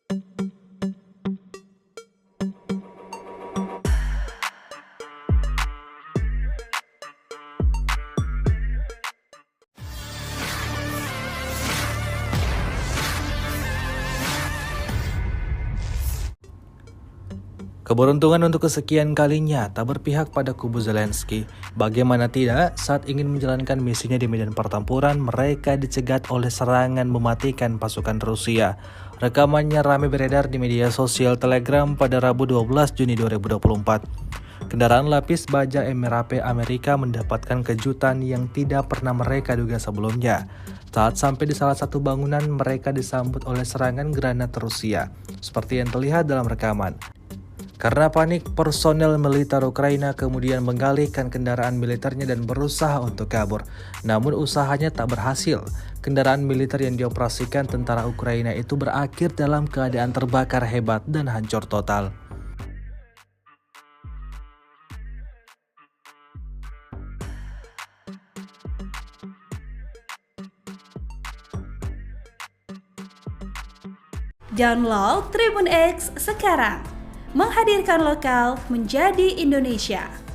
Keberuntungan untuk kesekian kalinya tak berpihak pada kubu Zelensky. Bagaimana tidak, saat ingin menjalankan misinya di medan pertempuran, mereka dicegat oleh serangan mematikan pasukan Rusia. Rekamannya ramai beredar di media sosial Telegram pada Rabu 12 Juni 2024. Kendaraan lapis baja MRAP Amerika mendapatkan kejutan yang tidak pernah mereka duga sebelumnya. Saat sampai di salah satu bangunan, mereka disambut oleh serangan granat Rusia, seperti yang terlihat dalam rekaman. Karena panik, personel militer Ukraina kemudian mengalihkan kendaraan militernya dan berusaha untuk kabur. Namun usahanya tak berhasil. Kendaraan militer yang dioperasikan tentara Ukraina itu berakhir dalam keadaan terbakar hebat dan hancur total. Download Tribun X sekarang, menghadirkan lokal menjadi Indonesia.